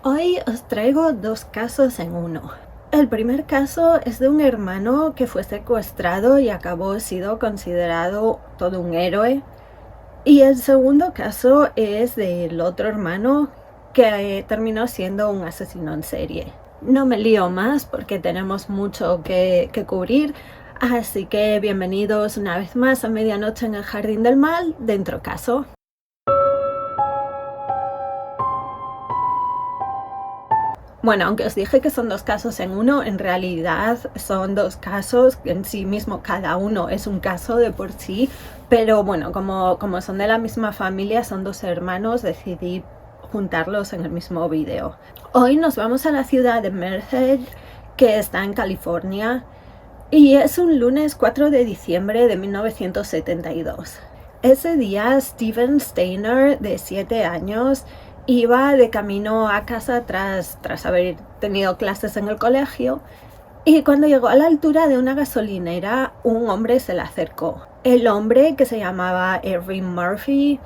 Hoy os traigo dos casos en uno. El primer caso es de un hermano que fue secuestrado y acabó siendo considerado todo un héroe. Y el segundo caso es del otro hermano que terminó siendo un asesino en serie. No me lío más porque tenemos mucho que cubrir, así que bienvenidos una vez más a Medianoche en el Jardín del Mal, dentro caso. Bueno, aunque os dije que son dos casos en uno, en realidad son dos casos en sí mismo, cada uno es un caso de por sí, pero bueno, como son de la misma familia, son dos hermanos, decidí juntarlos en el mismo vídeo. Hoy nos vamos a la ciudad de Merced, que está en California, y es un lunes 4 de diciembre de 1972. Ese día, Steven Steiner, de 7 años, iba de camino a casa tras haber tenido clases en el colegio, y cuando llegó a la altura de una gasolinera, un hombre se le acercó. El hombre, que se llamaba Ervin Murphy,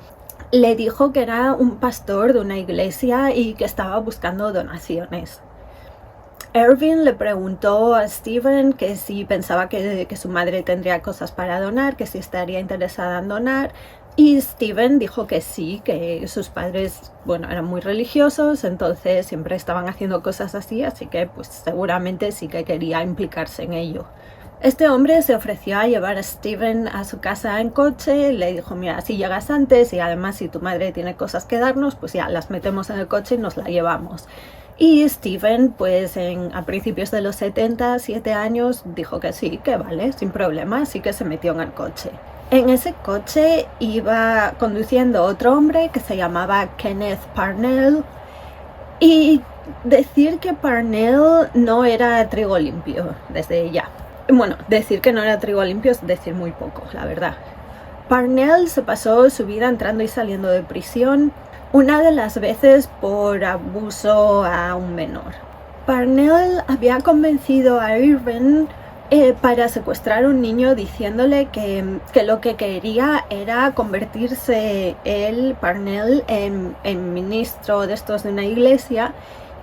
le dijo que era un pastor de una iglesia y que estaba buscando donaciones. Ervin le preguntó a Steven que si pensaba que su madre tendría cosas para donar, que si estaría interesada en donar, y Steven dijo que sí, que sus padres, bueno, eran muy religiosos, entonces siempre estaban haciendo cosas así que pues seguramente sí que quería implicarse en ello. Este hombre se ofreció a llevar a Steven a su casa en coche, le dijo, mira, si llegas antes y además si tu madre tiene cosas que darnos, pues ya las metemos en el coche y nos la llevamos. Y Steven, pues a principios de los 70, 7 años, dijo que sí, que vale, sin problema, así que se metió en el coche. En ese coche iba conduciendo otro hombre que se llamaba Kenneth Parnell, y decir que Parnell no era trigo limpio, desde ya. Bueno, decir que no era trigo limpio es decir muy poco, la verdad. Parnell se pasó su vida entrando y saliendo de prisión, una de las veces por abuso a un menor. Parnell había convencido a Irvin para secuestrar a un niño diciéndole que lo que quería era convertirse él, Parnell, en ministro de estos de una iglesia,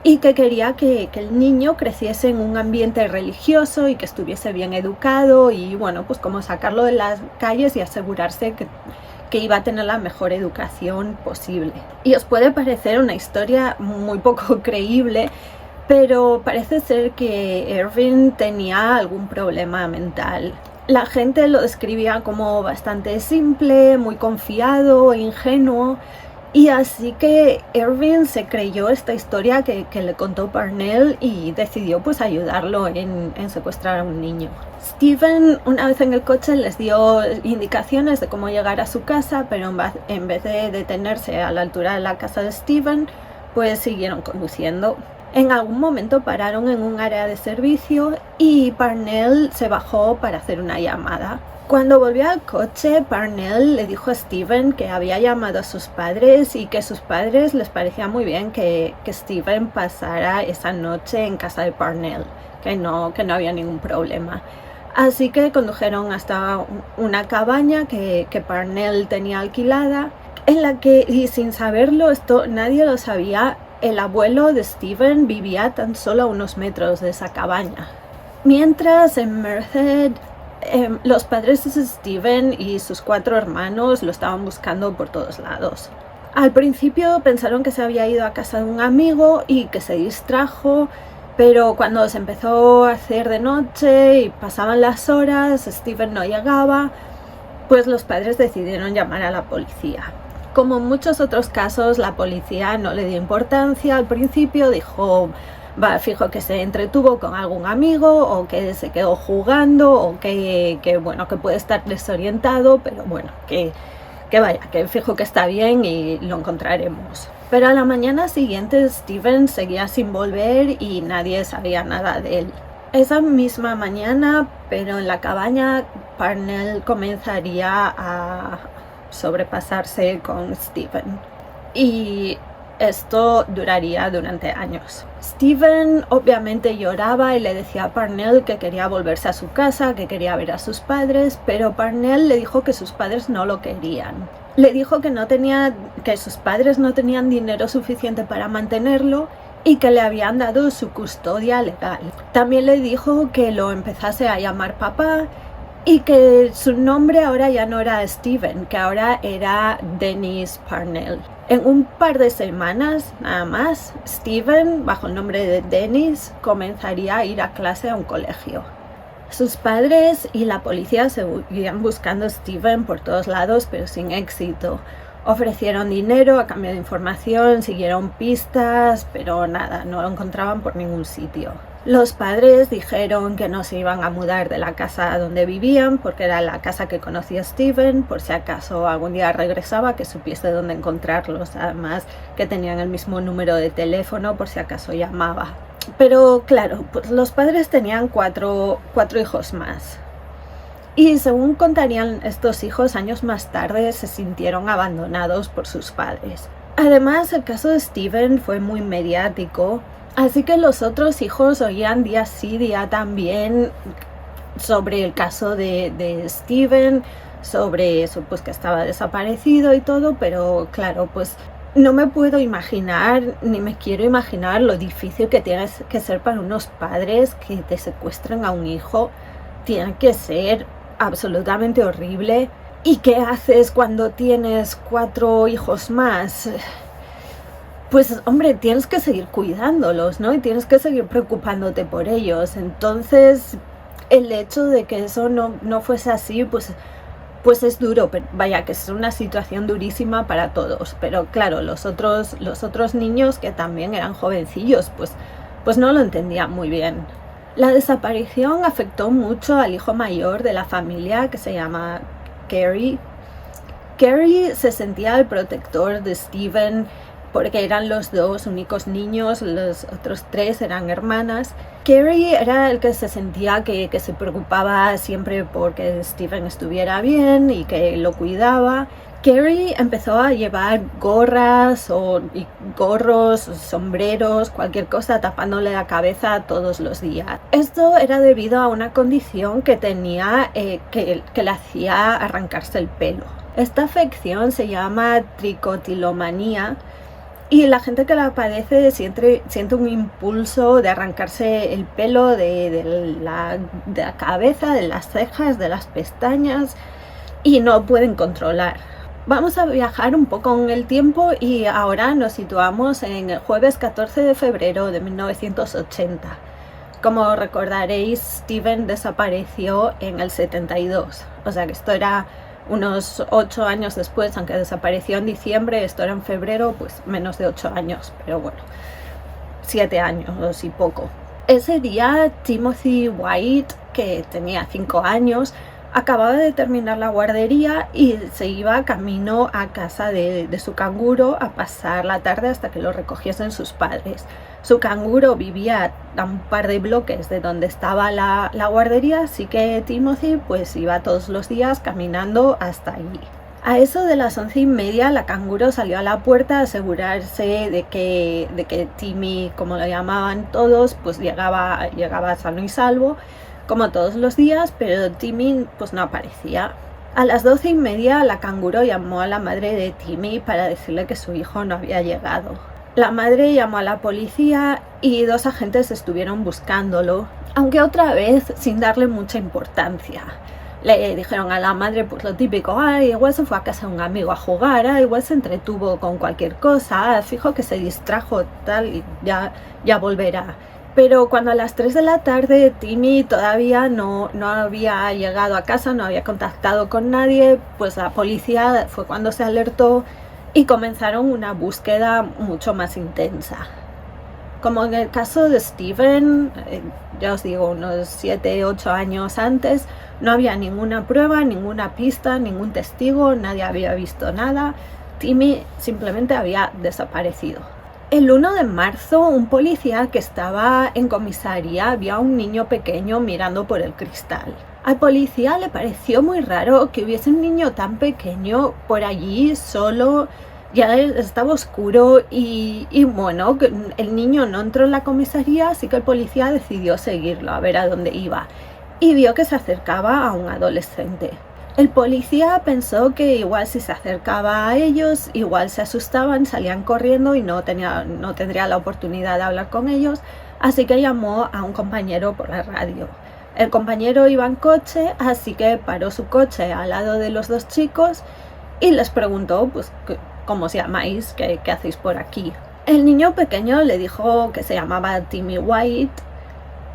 y que quería que el niño creciese en un ambiente religioso y que estuviese bien educado y bueno, pues como sacarlo de las calles y asegurarse que iba a tener la mejor educación posible. Y os puede parecer una historia muy poco creíble, pero parece ser que Ervin tenía algún problema mental. La gente lo describía como bastante simple, muy confiado e ingenuo, y así que Ervin se creyó esta historia que le contó Parnell y decidió pues ayudarlo en secuestrar a un niño. Steven, una vez en el coche, les dio indicaciones de cómo llegar a su casa, pero en vez de detenerse a la altura de la casa de Steven, pues siguieron conduciendo. En algún momento pararon en un área de servicio y Parnell se bajó para hacer una llamada. Cuando volvió al coche, Parnell le dijo a Steven que había llamado a sus padres y que a sus padres les parecía muy bien que Steven pasara esa noche en casa de Parnell, que no había ningún problema. Así que condujeron hasta una cabaña que Parnell tenía alquilada, en la que, y sin saberlo, esto nadie lo sabía, el abuelo de Steven vivía tan solo a unos metros de esa cabaña. Mientras en Merced, los padres de Steven y sus 4 hermanos lo estaban buscando por todos lados. Al principio pensaron que se había ido a casa de un amigo y que se distrajo, pero cuando se empezó a hacer de noche y pasaban las horas, Steven no llegaba, pues los padres decidieron llamar a la policía. Como en muchos otros casos, la policía no le dio importancia al principio, dijo, fijo que se entretuvo con algún amigo o que se quedó jugando o que puede estar desorientado, pero bueno, que fijo que está bien y lo encontraremos. Pero a la mañana siguiente Steven seguía sin volver y nadie sabía nada de él. Esa misma mañana, pero en la cabaña, Parnell comenzaría a sobrepasarse con Steven. Y esto duraría durante años. Steven obviamente lloraba y le decía a Parnell que quería volverse a su casa, que quería ver a sus padres, pero Parnell le dijo que sus padres no lo querían. Le dijo que sus padres no tenían dinero suficiente para mantenerlo y que le habían dado su custodia legal. También le dijo que lo empezase a llamar papá y que su nombre ahora ya no era Steven, que ahora era Dennis Parnell. En un par de semanas nada más, Steven, bajo el nombre de Dennis, comenzaría a ir a clase a un colegio. Sus padres y la policía seguían buscando a Steven por todos lados, pero sin éxito. Ofrecieron dinero a cambio de información, siguieron pistas, pero nada, no lo encontraban por ningún sitio. Los padres dijeron que no se iban a mudar de la casa donde vivían, porque era la casa que conocía Steven, por si acaso algún día regresaba, que supiese dónde encontrarlos, además que tenían el mismo número de teléfono por si acaso llamaba. Pero claro, pues los padres tenían cuatro hijos más. Y según contarían estos hijos, años más tarde se sintieron abandonados por sus padres. Además, el caso de Steven fue muy mediático, así que los otros hijos oían día sí, día también sobre el caso de Steven, sobre eso, pues que estaba desaparecido y todo, pero claro, pues no me puedo imaginar, ni me quiero imaginar lo difícil que tiene que ser para unos padres que te secuestren a un hijo. Tiene que ser absolutamente horrible. ¿Y qué haces cuando tienes 4 hijos más? Pues hombre, tienes que seguir cuidándolos, ¿no? Y tienes que seguir preocupándote por ellos. Entonces, el hecho de que eso no fuese así, pues es duro, pero vaya, que es una situación durísima para todos. Pero claro, los otros niños, que también eran jovencillos, pues no lo entendían muy bien. La desaparición afectó mucho al hijo mayor de la familia, que se llama Carrie. Carrie se sentía el protector de Steven porque eran los 2 únicos niños, los otros 3 eran hermanas. Carrie era el que se sentía que se preocupaba siempre porque Steven estuviera bien y que lo cuidaba. Carrie empezó a llevar gorras y gorros, sombreros, cualquier cosa tapándole la cabeza todos los días. Esto era debido a una condición que tenía que le hacía arrancarse el pelo. Esta afección se llama tricotilomanía y la gente que la padece siente un impulso de arrancarse el pelo de la cabeza, de las cejas, de las pestañas y no pueden controlar. Vamos a viajar un poco en el tiempo y ahora nos situamos en el jueves 14 de febrero de 1980. Como recordaréis, Steven desapareció en el 72, o sea que esto era unos 8 años después, aunque desapareció en diciembre, esto era en febrero, pues menos de 8 años, pero bueno, 7 años y poco. Ese día Timothy White, que tenía 5 años, acababa de terminar la guardería y se iba camino a casa de su canguro a pasar la tarde hasta que lo recogiesen sus padres. Su canguro vivía a un par de bloques de donde estaba la guardería, así que Timothy pues iba todos los días caminando hasta allí. A eso de las 11:30 la canguro salió a la puerta a asegurarse de que Timmy, como lo llamaban todos, pues llegaba sano y salvo, como todos los días, pero Timmy pues no aparecía. A las 12:30 la canguro llamó a la madre de Timmy para decirle que su hijo no había llegado. La madre llamó a la policía y 2 agentes estuvieron buscándolo, aunque otra vez sin darle mucha importancia. Le dijeron a la madre pues lo típico, igual se fue a casa de un amigo a jugar, igual se entretuvo con cualquier cosa, fijo que se distrajo tal y ya volverá. Pero cuando a las 3 de la tarde Timmy todavía no había llegado a casa, no había contactado con nadie, pues la policía fue cuando se alertó y comenzaron una búsqueda mucho más intensa. Como en el caso de Steven, ya os digo, unos 7-8 años antes, no había ninguna prueba, ninguna pista, ningún testigo, nadie había visto nada. Timmy simplemente había desaparecido. El 1 de marzo, un policía que estaba en comisaría vio a un niño pequeño mirando por el cristal. Al policía le pareció muy raro que hubiese un niño tan pequeño por allí solo, ya estaba oscuro y bueno, el niño no entró en la comisaría, así que el policía decidió seguirlo a ver a dónde iba y vio que se acercaba a un adolescente. El policía pensó que igual si se acercaba a ellos, igual se asustaban, salían corriendo y no tendría la oportunidad de hablar con ellos, así que llamó a un compañero por la radio. El compañero iba en coche, así que paró su coche al lado de los dos chicos y les preguntó, pues, ¿cómo os llamáis? ¿Qué hacéis por aquí? El niño pequeño le dijo que se llamaba Timmy White.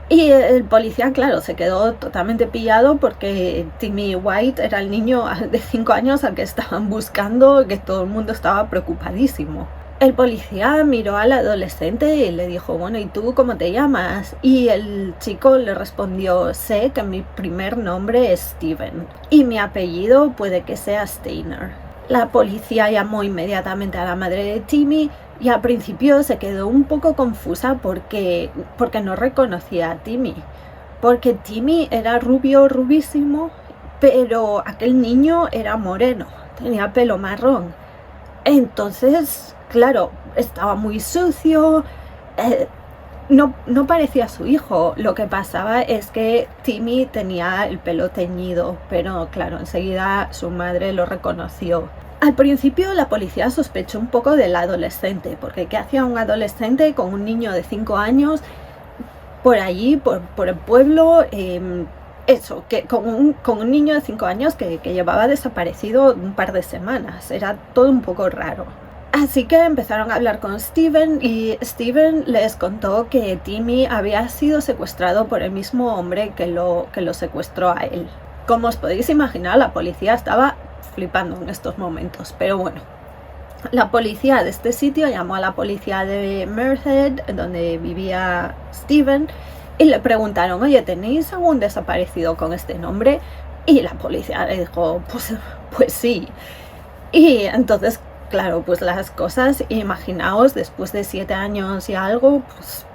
Y el policía, claro, se quedó totalmente pillado porque Timmy White era el niño de 5 años al que estaban buscando, que todo el mundo estaba preocupadísimo. El policía miró al adolescente y le dijo, bueno, ¿y tú cómo te llamas? Y el chico le respondió, sé que mi primer nombre es Steven y mi apellido puede que sea Steiner. La policía llamó inmediatamente a la madre de Timmy y al principio se quedó un poco confusa porque no reconocía a Timmy. Porque Timmy era rubísimo, pero aquel niño era moreno, tenía pelo marrón. Entonces, claro, estaba muy sucio, no parecía su hijo. Lo que pasaba es que Timmy tenía el pelo teñido, pero claro, enseguida su madre lo reconoció. Al principio la policía sospechó un poco del adolescente, porque ¿qué hacía un adolescente con un niño de 5 años por allí, por el pueblo? Eso, que con un niño de 5 años que llevaba desaparecido un par de semanas. Era todo un poco raro. Así que empezaron a hablar con Steven y Steven les contó que Timmy había sido secuestrado por el mismo hombre que lo secuestró a él. Como os podéis imaginar, la policía estaba flipando en estos momentos, pero bueno. La policía de este sitio llamó a la policía de Merced, donde vivía Steven, y le preguntaron, oye, ¿tenéis algún desaparecido con este nombre? Y la policía le dijo, pues sí. Y entonces, claro, pues las cosas, imaginaos, después de 7 años y algo, pues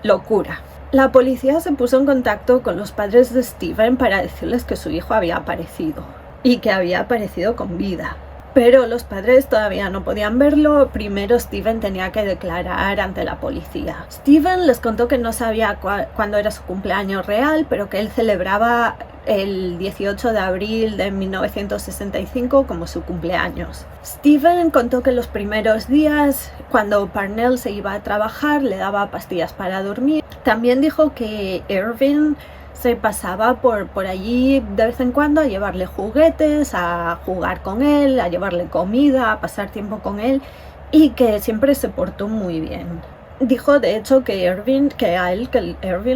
locura. La policía se puso en contacto con los padres de Steven para decirles que su hijo había aparecido y que había aparecido con vida. Pero los padres todavía no podían verlo. Primero Steven tenía que declarar ante la policía. Steven les contó que no sabía cuándo era su cumpleaños real, pero que él celebraba el 18 de abril de 1965 como su cumpleaños. Steven contó que los primeros días, cuando Parnell se iba a trabajar, le daba pastillas para dormir. También dijo que Irving se pasaba por allí de vez en cuando a llevarle juguetes, a jugar con él, a llevarle comida, a pasar tiempo con él, y que siempre se portó muy bien. Dijo de hecho que Irving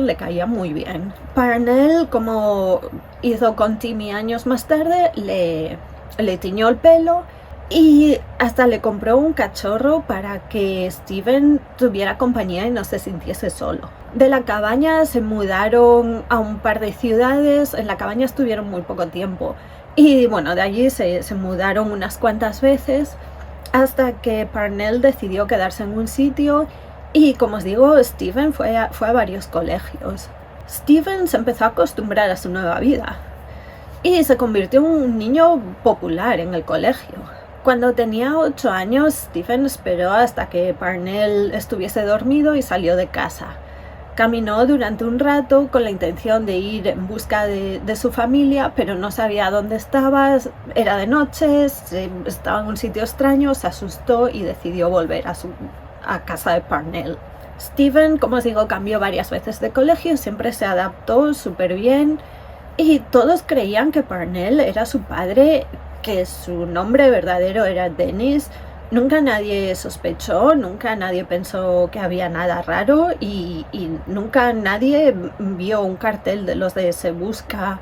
le caía muy bien. Parnell, como hizo con Timmy años más tarde, le tiñó el pelo y hasta le compró un cachorro para que Steven tuviera compañía y no se sintiese solo. De la cabaña se mudaron a un par de ciudades. En la cabaña estuvieron muy poco tiempo y bueno, de allí se mudaron unas cuantas veces hasta que Parnell decidió quedarse en un sitio. Y como os digo, Steven fue a varios colegios. Steven se empezó a acostumbrar a su nueva vida y se convirtió en un niño popular en el colegio. Cuando tenía 8 años, Steven esperó hasta que Parnell estuviese dormido y salió de casa. Caminó durante un rato con la intención de ir en busca de su familia, pero no sabía dónde estaba, era de noche, estaba en un sitio extraño, se asustó y decidió volver a casa de Parnell. Steven, como os digo, cambió varias veces de colegio, siempre se adaptó súper bien y todos creían que Parnell era su padre, que su nombre verdadero era Dennis. Nunca nadie sospechó, nunca nadie pensó que había nada raro y nunca nadie vio un cartel de los de Se Busca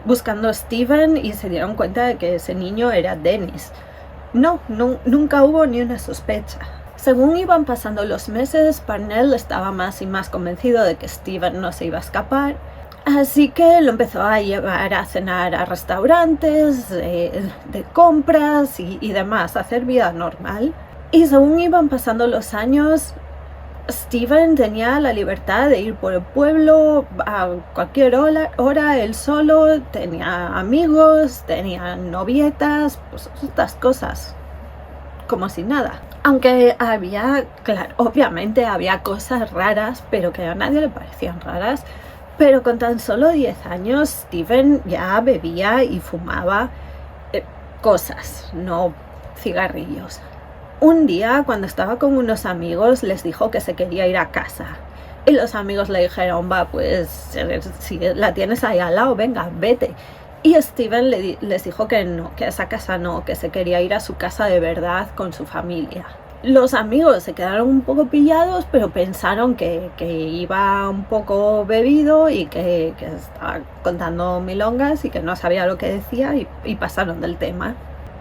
buscando a Steven y se dieron cuenta de que ese niño era Dennis. Nunca hubo ni una sospecha. Según iban pasando los meses, Parnell estaba más y más convencido de que Steven no se iba a escapar. Así que lo empezó a llevar a cenar a restaurantes, de compras y demás, a hacer vida normal. Y según iban pasando los años, Steven tenía la libertad de ir por el pueblo a cualquier hora, él solo, tenía amigos, tenía novietas, pues estas cosas, como si nada. Aunque había, claro, obviamente había cosas raras, pero que a nadie le parecían raras. Pero con tan solo 10 años, Steven ya bebía y fumaba cosas, no cigarrillos. Un día, cuando estaba con unos amigos, les dijo que se quería ir a casa. Y los amigos le dijeron, va, pues si la tienes ahí al lado, venga, vete. Y Steven les dijo que no, que a esa casa no, que se quería ir a su casa de verdad con su familia. Los amigos se quedaron un poco pillados, pero pensaron que iba un poco bebido y que estaba contando milongas y que no sabía lo que decía y pasaron del tema.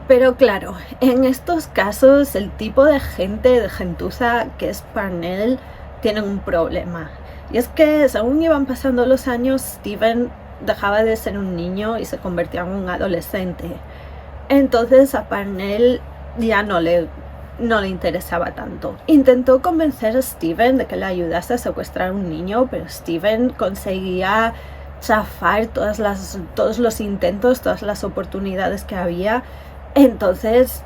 Pero claro, en estos casos el tipo de gente, de gentuza que es Parnell, tienen un problema. Y es que según iban pasando los años, Steven dejaba de ser un niño y se convertía en un adolescente. Entonces a Parnell ya no le interesaba tanto. Intentó convencer a Steven de que le ayudase a secuestrar a un niño, pero Steven conseguía chafar todos los intentos, todas las oportunidades que había. Entonces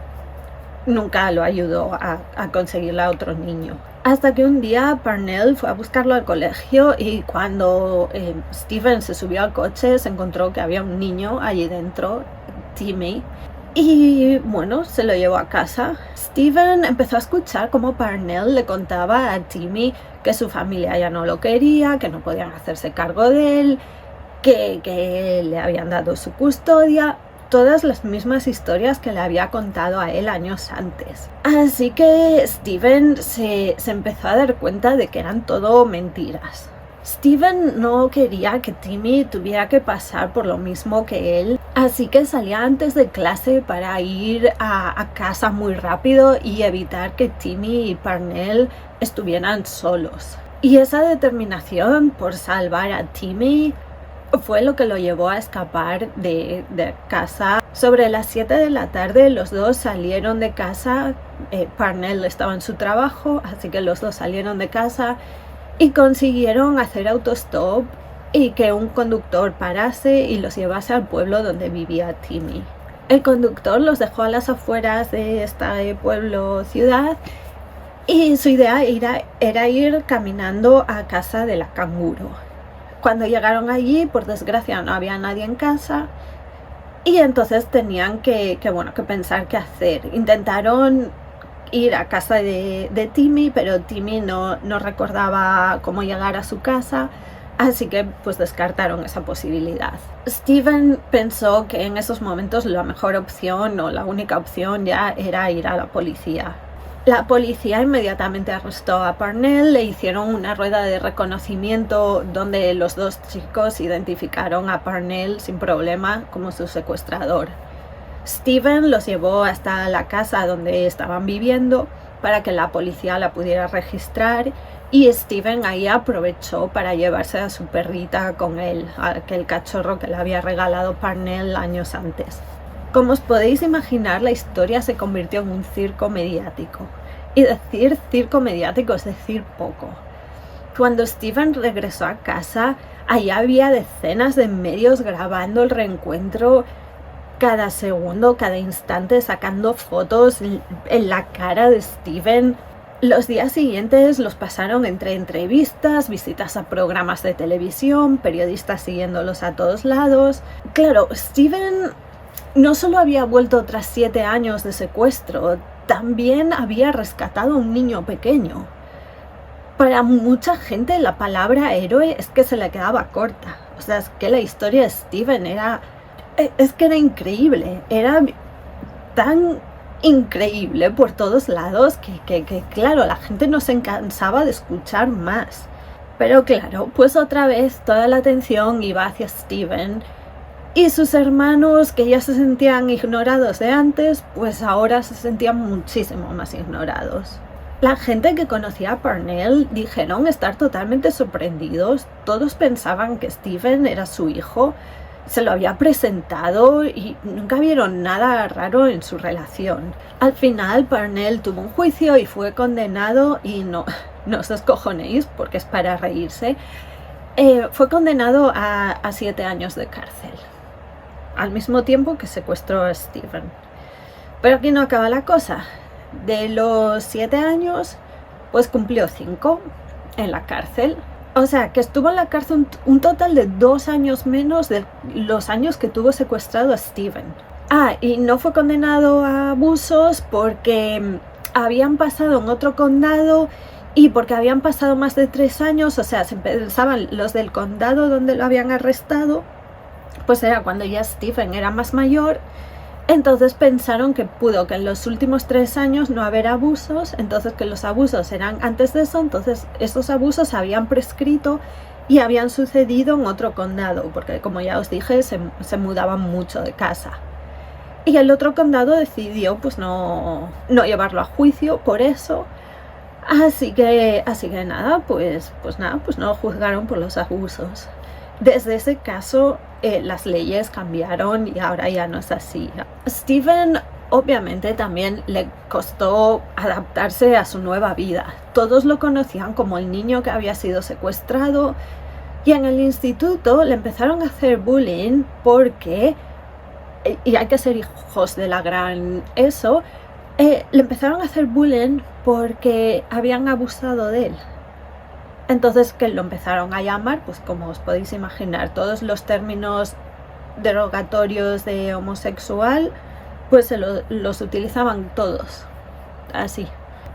nunca lo ayudó a conseguirle a otro niño. Hasta que un día Parnell fue a buscarlo al colegio y cuando Steven se subió al coche se encontró que había un niño allí dentro, Timmy, y bueno, se lo llevó a casa. Steven empezó a escuchar cómo Parnell le contaba a Timmy que su familia ya no lo quería, que no podían hacerse cargo de él, que le habían dado su custodia. Todas las mismas historias que le había contado a él años antes. Así que Steven se empezó a dar cuenta de que eran todo mentiras. Steven no quería que Timmy tuviera que pasar por lo mismo que él, así que salía antes de clase para ir a casa muy rápido y evitar que Timmy y Parnell estuvieran solos. Y esa determinación por salvar a Timmy fue lo que lo llevó a escapar de casa. Sobre las 7 de la tarde los dos salieron de casa. Parnell estaba en su trabajo, así que los dos salieron de casa y consiguieron hacer autostop y que un conductor parase y los llevase al pueblo donde vivía Timmy. El conductor los dejó a las afueras de este pueblo ciudad y su idea era ir caminando a casa de la canguro. Cuando llegaron allí, por desgracia, no había nadie en casa y entonces tenían que pensar qué hacer. Intentaron ir a casa de Timmy, pero Timmy no recordaba cómo llegar a su casa, así que pues descartaron esa posibilidad. Steven pensó que en esos momentos la mejor opción o la única opción ya era ir a la policía. La policía inmediatamente arrestó a Parnell, le hicieron una rueda de reconocimiento donde los dos chicos identificaron a Parnell sin problema como su secuestrador. Steven los llevó hasta la casa donde estaban viviendo para que la policía la pudiera registrar y Steven ahí aprovechó para llevarse a su perrita con él, aquel cachorro que le había regalado Parnell años antes. Como os podéis imaginar, la historia se convirtió en un circo mediático. Y decir circo mediático es decir poco. Cuando Steven regresó a casa, allá había decenas de medios grabando el reencuentro cada segundo, cada instante, sacando fotos en la cara de Steven. Los días siguientes los pasaron entre entrevistas, visitas a programas de televisión, periodistas siguiéndolos a todos lados. Claro, Steven no solo había vuelto tras 7 años de secuestro, también había rescatado a un niño pequeño. Para mucha gente la palabra héroe es que se le quedaba corta. O sea, es que la historia de Steven era increíble. Era tan increíble por todos lados que claro, la gente no se cansaba de escuchar más. Pero claro, pues otra vez toda la atención iba hacia Steven. Y sus hermanos, que ya se sentían ignorados de antes, pues ahora se sentían muchísimo más ignorados. La gente que conocía a Parnell dijeron estar totalmente sorprendidos. Todos pensaban que Steven era su hijo, se lo había presentado y nunca vieron nada raro en su relación. Al final Parnell tuvo un juicio y fue condenado, y no os descojonéis porque es para reírse, fue condenado a 7 años de cárcel. Al mismo tiempo que secuestró a Steven. Pero aquí no acaba la cosa. De los 7 años, pues cumplió 5 en la cárcel. O sea, que estuvo en la cárcel un total de 2 años menos de los años que tuvo secuestrado a Steven. Ah, y no fue condenado a abusos porque habían pasado en otro condado y porque habían pasado más de 3 años, o sea, se pensaban los del condado donde lo habían arrestado, pues era cuando ya Steven era más mayor. Entonces pensaron que pudo que en los últimos 3 años no haber abusos, entonces que los abusos eran antes de eso, entonces esos abusos habían prescrito y habían sucedido en otro condado, porque como ya os dije, se mudaban mucho de casa. Y el otro condado decidió pues no llevarlo a juicio por eso, así que nada, pues no lo juzgaron por los abusos. Desde ese caso las leyes cambiaron y ahora ya no es así. Steven obviamente también le costó adaptarse a su nueva vida. Todos lo conocían como el niño que había sido secuestrado y en el instituto le empezaron a hacer bullying porque, y hay que ser hijos de la gran eso, le empezaron a hacer bullying porque habían abusado de él. Entonces que lo empezaron a llamar, pues como os podéis imaginar, todos los términos derogatorios de homosexual, pues los utilizaban todos, así.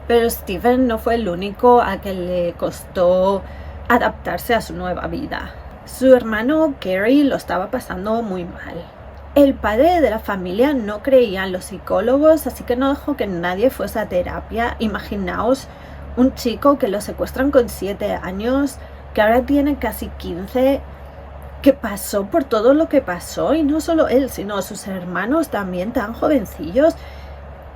Pero Steven no fue el único a que le costó adaptarse a su nueva vida. Su hermano Gary lo estaba pasando muy mal. El padre de la familia no creía en los psicólogos, así que no dejó que nadie fuese a terapia. Imaginaos un chico que lo secuestran con 7 años, que ahora tiene casi 15, que pasó por todo lo que pasó, y no solo él, sino sus hermanos también tan jovencillos,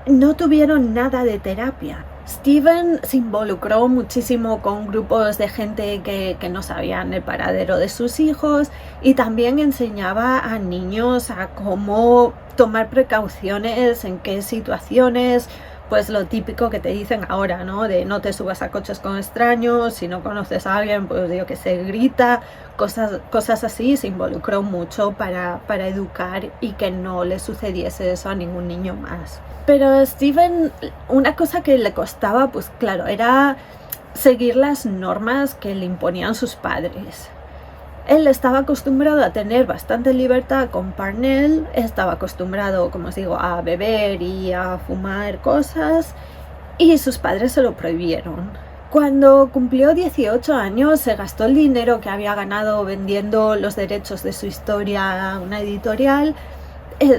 no tuvieron nada de terapia. Steven se involucró muchísimo con grupos de gente que no sabían el paradero de sus hijos y también enseñaba a niños a cómo tomar precauciones, en qué situaciones. Pues lo típico que te dicen ahora, ¿no? De no te subas a coches con extraños, si no conoces a alguien, pues digo que se grita, cosas así. Se involucró mucho para educar y que no le sucediese eso a ningún niño más. Pero a Steven, una cosa que le costaba, pues claro, era seguir las normas que le imponían sus padres. Él estaba acostumbrado a tener bastante libertad con Parnell, estaba acostumbrado, como os digo, a beber y a fumar cosas, y sus padres se lo prohibieron. Cuando cumplió 18 años, se gastó el dinero que había ganado vendiendo los derechos de su historia a una editorial,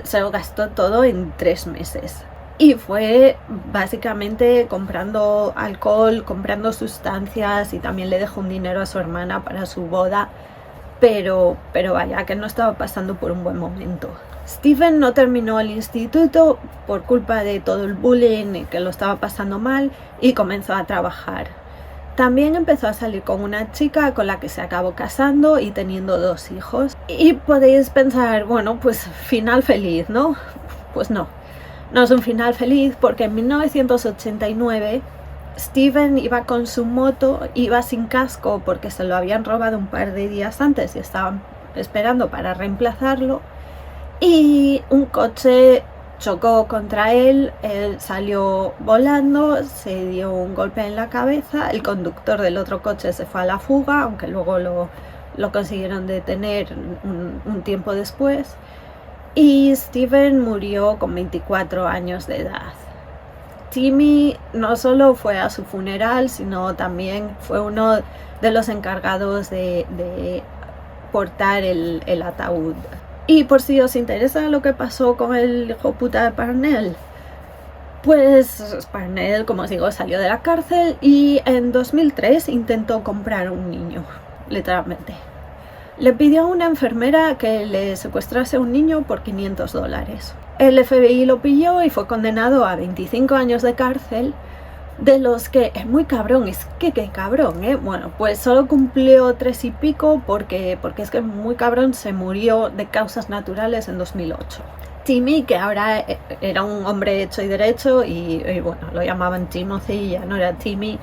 se lo gastó todo en 3 meses. Y fue básicamente comprando alcohol, comprando sustancias, y también le dejó un dinero a su hermana para su boda. Pero vaya, que no estaba pasando por un buen momento. Steven no terminó el instituto por culpa de todo el bullying y que lo estaba pasando mal, y comenzó a trabajar. También empezó a salir con una chica con la que se acabó casando y teniendo 2 hijos. Y podéis pensar, bueno, pues final feliz, ¿no? Pues no es un final feliz, porque en 1989... Steven iba con su moto, iba sin casco porque se lo habían robado un par de días antes y estaban esperando para reemplazarlo, y un coche chocó contra él salió volando, se dio un golpe en la cabeza, el conductor del otro coche se fue a la fuga, aunque luego lo consiguieron detener un tiempo después, y Steven murió con 24 años de edad. Timmy no solo fue a su funeral, sino también fue uno de los encargados de portar el ataúd. Y por si os interesa lo que pasó con el hijo puta de Parnell, pues Parnell, como os digo, salió de la cárcel y en 2003 intentó comprar un niño, literalmente. Le pidió a una enfermera que le secuestrase a un niño por $500. El FBI lo pilló y fue condenado a 25 años de cárcel, de los que es muy cabrón, es que qué cabrón, ¿eh? Bueno, pues solo cumplió 3 y pico porque es que muy cabrón, se murió de causas naturales en 2008. Timmy, que ahora era un hombre hecho y derecho, y bueno, lo llamaban Timothy, ya no era Timmy,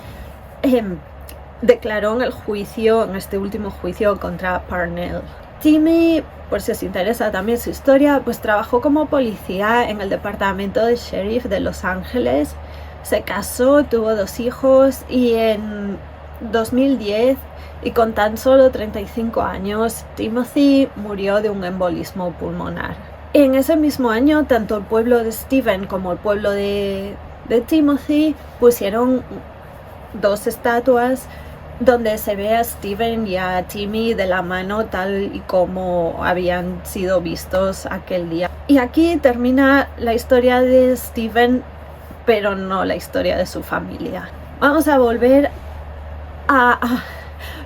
declaró en el juicio, en este último juicio contra Parnell. Timmy, por si os interesa también su historia, pues trabajó como policía en el departamento de sheriff de Los Ángeles, se casó, tuvo 2 hijos, y en 2010 y con tan solo 35 años, Timothy murió de un embolismo pulmonar. En ese mismo año, tanto el pueblo de Stephen como el pueblo de Timothy pusieron 2 estatuas donde se ve a Stephen y a Timmy de la mano tal y como habían sido vistos aquel día. Y aquí termina la historia de Stephen, pero no la historia de su familia.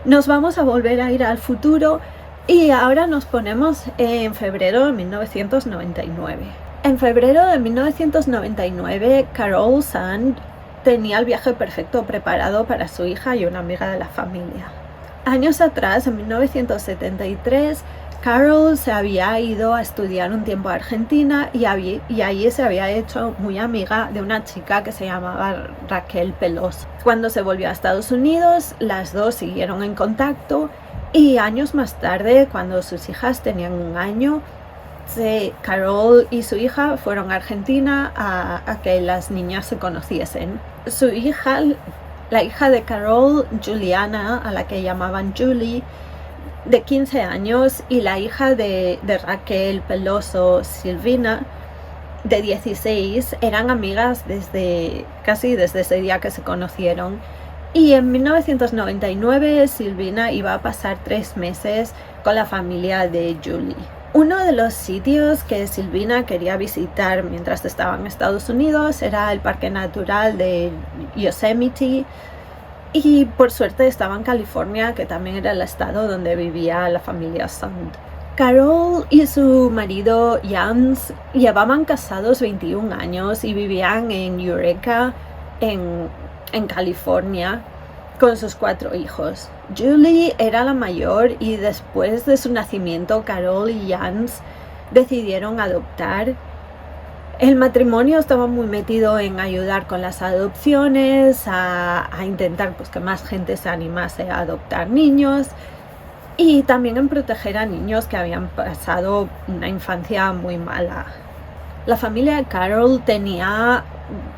Nos vamos a volver a ir al futuro y ahora nos ponemos en febrero de 1999. En febrero de 1999, Carol Sand tenía el viaje perfecto preparado para su hija y una amiga de la familia. Años atrás, en 1973, Carol se había ido a estudiar un tiempo a Argentina y allí se había hecho muy amiga de una chica que se llamaba Raquel Peloso. Cuando se volvió a Estados Unidos, las dos siguieron en contacto y años más tarde, cuando sus hijas tenían 1 año, Carol y su hija fueron a Argentina a que las niñas se conociesen. Su hija, la hija de Carol, Juliana, a la que llamaban Julie, de 15 años, y la hija de Raquel Peloso, Silvina, de 16, eran amigas casi desde ese día que se conocieron. Y en 1999 Silvina iba a pasar 3 meses con la familia de Julie. Uno de los sitios que Silvina quería visitar mientras estaba en Estados Unidos era el Parque Natural de Yosemite, y por suerte estaba en California, que también era el estado donde vivía la familia Sand. Carol y su marido Jans llevaban casados 21 años y vivían en Eureka, en California, con sus 4 hijos. Julie era la mayor y después de su nacimiento, Carol y Jans decidieron adoptar. El matrimonio estaba muy metido en ayudar con las adopciones, a intentar que más gente se animase a adoptar niños y también en proteger a niños que habían pasado una infancia muy mala. La familia de Carol tenía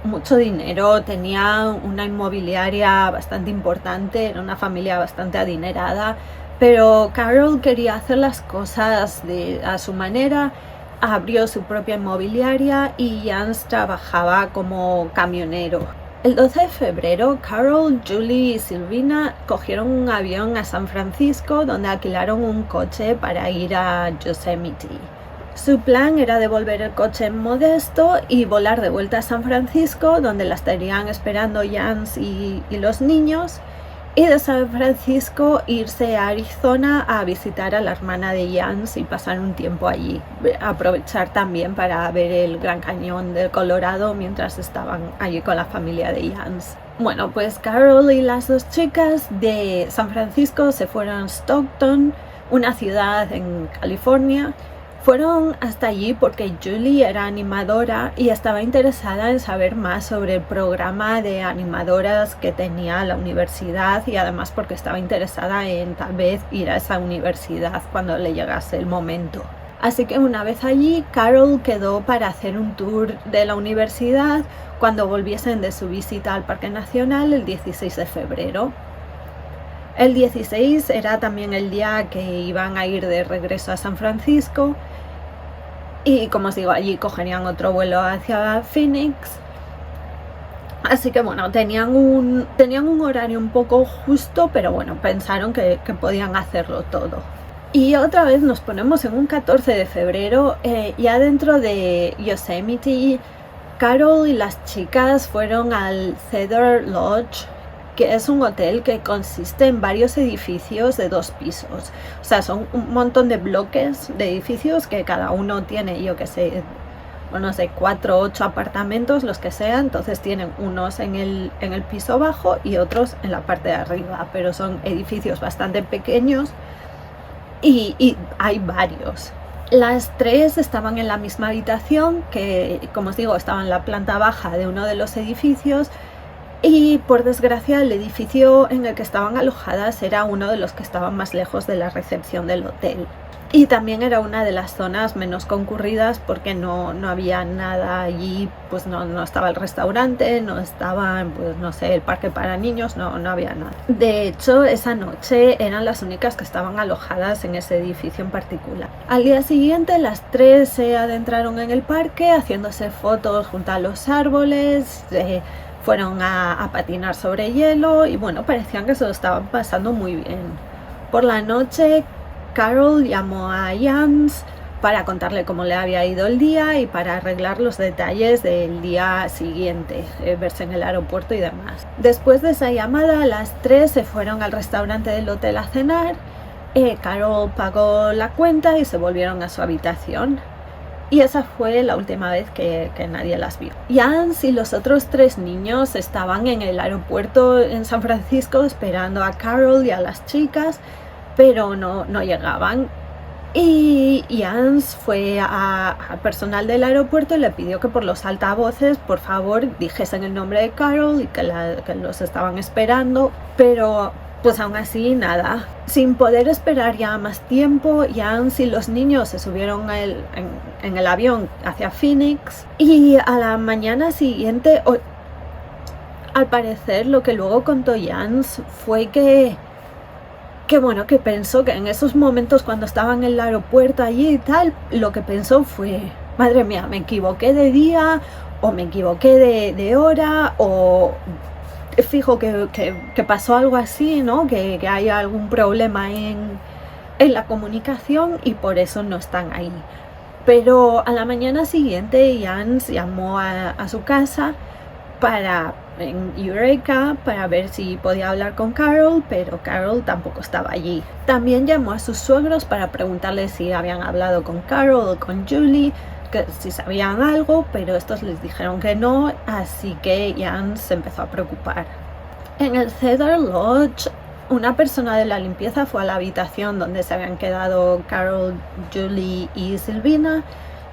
mucho dinero, tenía una inmobiliaria bastante importante, era una familia bastante adinerada, pero Carol quería hacer las cosas a su manera. Abrió su propia inmobiliaria y Jans trabajaba como camionero. El 12 de febrero, Carol, Julie y Silvina cogieron un avión a San Francisco, donde alquilaron un coche para ir a Yosemite. Su plan era devolver el coche en Modesto y volar de vuelta a San Francisco, donde la estarían esperando Jans y los niños, y de San Francisco irse a Arizona a visitar a la hermana de Jans y pasar un tiempo allí. Aprovechar también para ver el Gran Cañón del Colorado mientras estaban allí con la familia de Jans. Bueno, pues Carol y las 2 chicas de San Francisco se fueron a Stockton, una ciudad en California. Fueron hasta allí porque Julie era animadora y estaba interesada en saber más sobre el programa de animadoras que tenía la universidad, y además porque estaba interesada en tal vez ir a esa universidad cuando le llegase el momento. Así que una vez allí, Carol quedó para hacer un tour de la universidad cuando volviesen de su visita al Parque Nacional el 16 de febrero. El 16 era también el día que iban a ir de regreso a San Francisco y, como os digo, allí cogerían otro vuelo hacia Phoenix. Así que bueno, tenían un horario un poco justo, pero bueno, pensaron que podían hacerlo todo. Y otra vez nos ponemos en un 14 de febrero, ya dentro de Yosemite. Carol y las chicas fueron al Cedar Lodge, que es un hotel que consiste en varios edificios de 2 pisos. O sea, son un montón de bloques de edificios que cada uno tiene, yo que sé, no sé, 4 o 8 apartamentos, los que sean. Entonces tienen unos en el piso bajo y otros en la parte de arriba, pero son edificios bastante pequeños y hay varios. Las 3 estaban en la misma habitación, que, como os digo, estaba en la planta baja de uno de los edificios, Y por desgracia el edificio en el que estaban alojadas era uno de los que estaban más lejos de la recepción del hotel. Y también era una de las zonas menos concurridas porque no había nada allí, pues no estaba el restaurante, no estaba, pues no sé, el parque para niños, no había nada. De hecho, esa noche eran las únicas que estaban alojadas en ese edificio en particular. Al día siguiente las tres se adentraron en el parque haciéndose fotos junto a los árboles, fueron a patinar sobre hielo y bueno, parecían que se lo estaban pasando muy bien. Por la noche Carol llamó a Jans para contarle cómo le había ido el día y para arreglar los detalles del día siguiente, verse en el aeropuerto y demás. Después de esa llamada, las tres se fueron al restaurante del hotel a cenar. Carol pagó la cuenta y se volvieron a su habitación. Y esa fue la última vez que nadie las vio. Jans y los otros tres niños estaban en el aeropuerto en San Francisco esperando a Carol y a las chicas, pero no llegaban. Y Jans fue al personal del aeropuerto y le pidió que por los altavoces, por favor, dijesen el nombre de Carol y que los estaban esperando, pero pues aún así nada. Sin poder esperar ya más tiempo, Jans y los niños se subieron en el avión hacia Phoenix y a la mañana siguiente, al parecer lo que luego contó Jans fue que pensó que en esos momentos cuando estaba en el aeropuerto allí y tal, lo que pensó fue, madre mía, me equivoqué de día o me equivoqué de hora o fijo que pasó algo así, ¿no? Que hay algún problema en la comunicación y por eso no están ahí. Pero a la mañana siguiente Jans llamó a su casa en Eureka para ver si podía hablar con Carol, pero Carol tampoco estaba allí. También llamó a sus suegros para preguntarles si habían hablado con Carol o con Julie, que si sabían algo, pero estos les dijeron que no, así que Jans se empezó a preocupar. En el Cedar Lodge, una persona de la limpieza fue a la habitación donde se habían quedado Carol, Julie y Silvina.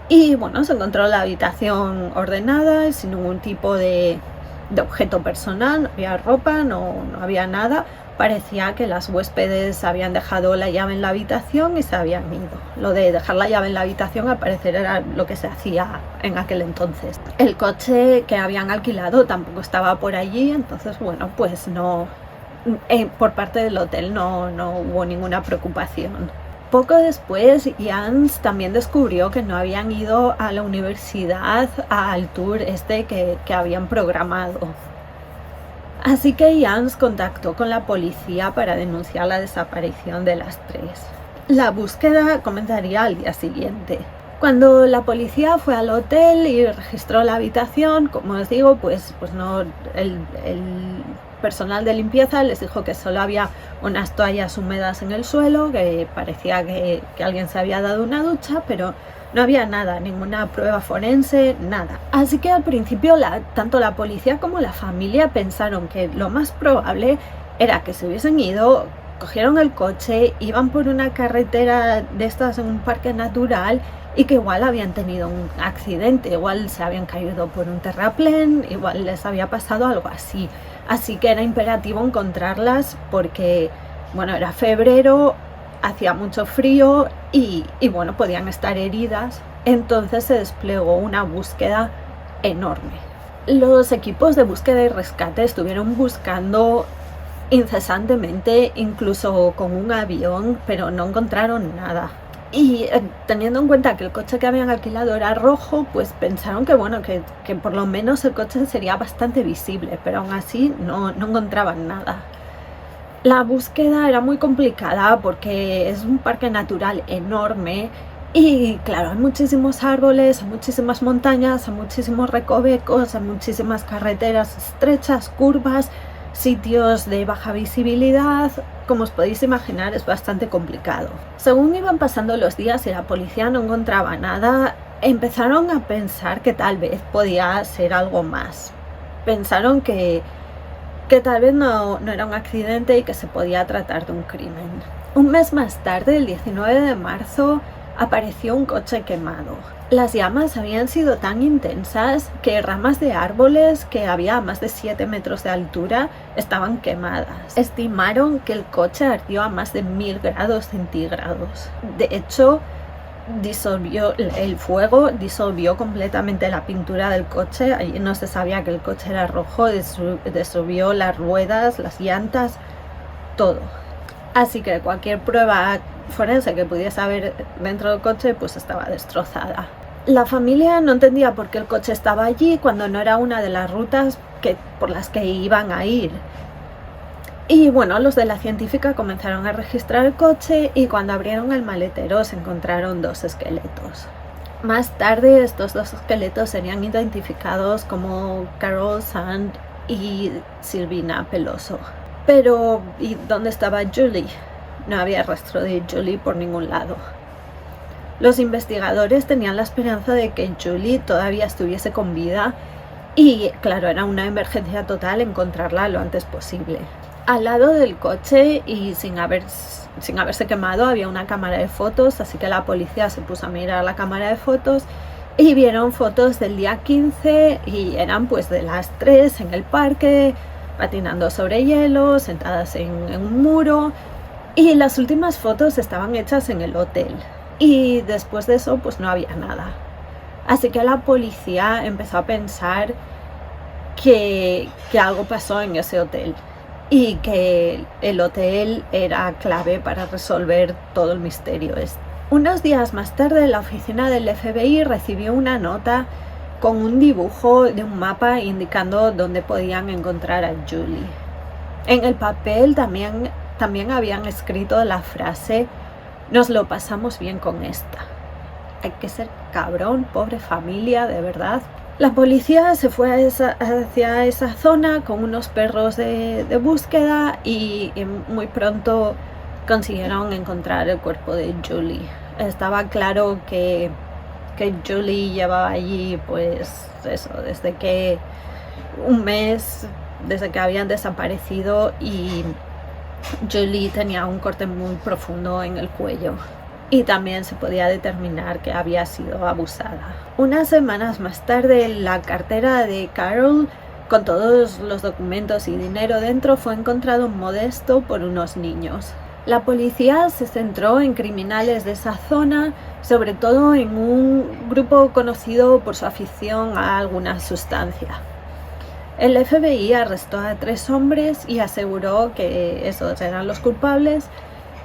Y bueno, se encontró la habitación ordenada, sin ningún tipo de objeto personal, no había ropa, no había nada. Parecía que las huéspedes habían dejado la llave en la habitación y se habían ido. Lo de dejar la llave en la habitación al parecer era lo que se hacía en aquel entonces. El coche que habían alquilado tampoco estaba por allí, entonces bueno, pues no, por parte del hotel no hubo ninguna preocupación. Poco después, Jans también descubrió que no habían ido a la universidad al tour que habían programado. Así que Jans contactó con la policía para denunciar la desaparición de las tres. La búsqueda comenzaría al día siguiente. Cuando la policía fue al hotel y registró la habitación, como os digo, pues no, el personal de limpieza les dijo que solo había unas toallas húmedas en el suelo, que parecía que alguien se había dado una ducha, pero no había nada, ninguna prueba forense, nada. Así que al principio tanto la policía como la familia pensaron que lo más probable era que se hubiesen ido, cogieron el coche, iban por una carretera de estas en un parque natural y que igual habían tenido un accidente, igual se habían caído por un terraplén, igual les había pasado algo así. Así que era imperativo encontrarlas porque, bueno, era febrero, hacía mucho frío y bueno, podían estar heridas. Entonces se desplegó una búsqueda enorme. Los equipos de búsqueda y rescate estuvieron buscando incesantemente, incluso con un avión, pero no encontraron nada. Y teniendo en cuenta que el coche que habían alquilado era rojo, pues pensaron que bueno, que por lo menos el coche sería bastante visible, pero aún así no encontraban nada. La búsqueda era muy complicada porque es un parque natural enorme y claro, hay muchísimos árboles, hay muchísimas montañas, hay muchísimos recovecos, hay muchísimas carreteras estrechas, curvas, sitios de baja visibilidad. Como os podéis imaginar, es bastante complicado. Según iban pasando los días y la policía no encontraba nada, empezaron a pensar que tal vez podía ser algo más. Pensaron que tal vez no era un accidente y que se podía tratar de un crimen. Un mes más tarde, el 19 de marzo, apareció un coche quemado. Las llamas habían sido tan intensas que ramas de árboles que había a más de 7 metros de altura estaban quemadas. Estimaron que el coche ardió a más de 1000 grados centígrados. De hecho, el fuego disolvió completamente la pintura del coche. Allí no se sabía que el coche era rojo, disolvió las ruedas, las llantas, todo. Así que cualquier prueba forense que pudiese haber dentro del coche pues estaba destrozada. La familia no entendía por qué el coche estaba allí cuando no era una de las rutas por las que iban a ir. Y bueno, los de la científica comenzaron a registrar el coche y cuando abrieron el maletero se encontraron 2 esqueletos. Más tarde estos 2 esqueletos serían identificados como Carol Sand y Silvina Peloso. Pero, ¿y dónde estaba Julie? No había rastro de Julie por ningún lado. Los investigadores tenían la esperanza de que Julie todavía estuviese con vida y, claro, era una emergencia total encontrarla lo antes posible. Al lado del coche y sin haberse quemado había una cámara de fotos, así que la policía se puso a mirar la cámara de fotos y vieron fotos del día 15 y eran pues de las 3 en el parque, patinando sobre hielo, sentadas en un muro, y las últimas fotos estaban hechas en el hotel y después de eso pues no había nada. Así que la policía empezó a pensar que algo pasó en ese hotel y que el hotel era clave para resolver todo el misterio este. Unos días más tarde la oficina del FBI recibió una nota con un dibujo de un mapa indicando dónde podían encontrar a Julie. En el papel también habían escrito la frase: "Nos lo pasamos bien con esta". Hay que ser cabrón, pobre familia, de verdad. La policía se fue hacia esa zona con unos perros de búsqueda y muy pronto consiguieron encontrar el cuerpo de Julie. Estaba claro que Julie llevaba allí pues eso, desde que habían desaparecido, y Julie tenía un corte muy profundo en el cuello. Y también se podía determinar que había sido abusada. Unas semanas más tarde, la cartera de Carol, con todos los documentos y dinero dentro, fue encontrado en Modesto por unos niños. La policía se centró en criminales de esa zona, sobre todo en un grupo conocido por su afición a alguna sustancia. El FBI arrestó a 3 hombres y aseguró que esos eran los culpables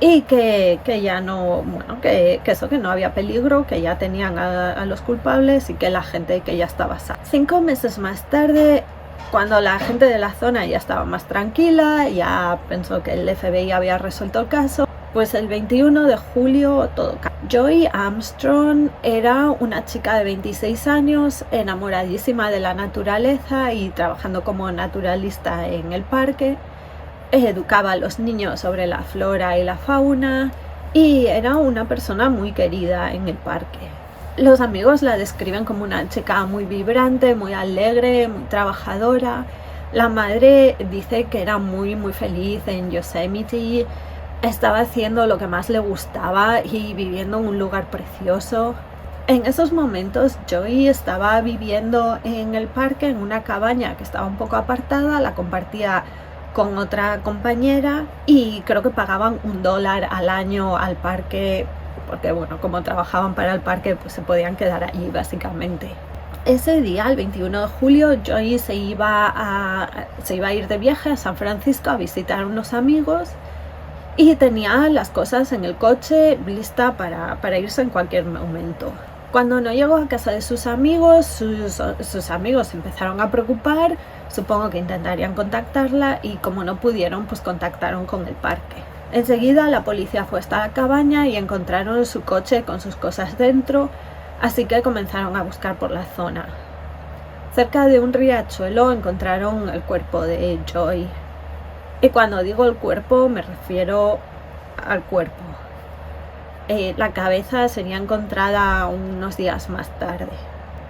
y que ya no, que no había peligro, que ya tenían a los culpables y que la gente que ya estaba sana. 5 meses más tarde, cuando la gente de la zona ya estaba más tranquila, ya pensó que el FBI había resuelto el caso, pues el 21 de julio todo cambió. Joy Armstrong era una chica de 26 años, enamoradísima de la naturaleza y trabajando como naturalista en el parque. Educaba a los niños sobre la flora y la fauna y era una persona muy querida en el parque. Los amigos la describen como una chica muy vibrante, muy alegre, muy trabajadora. La madre dice que era muy feliz en Yosemite, estaba haciendo lo que más le gustaba y viviendo en un lugar precioso. En esos momentos Joy estaba viviendo en el parque en una cabaña que estaba un poco apartada, la compartía con otra compañera y creo que pagaban $1 al año al parque porque como trabajaban para el parque pues se podían quedar allí básicamente. Ese día, el 21 de julio, Joy se iba a ir de viaje a San Francisco a visitar a unos amigos y tenía las cosas en el coche lista para irse en cualquier momento. Cuando no llegó a casa de sus amigos, sus amigos se empezaron a preocupar, supongo que intentarían contactarla y como no pudieron, pues contactaron con el parque. Enseguida la policía fue hasta la cabaña y encontraron su coche con sus cosas dentro, así que comenzaron a buscar por la zona. Cerca de un riachuelo encontraron el cuerpo de Joy. Y cuando digo el cuerpo me refiero al cuerpo. La cabeza sería encontrada unos días más tarde.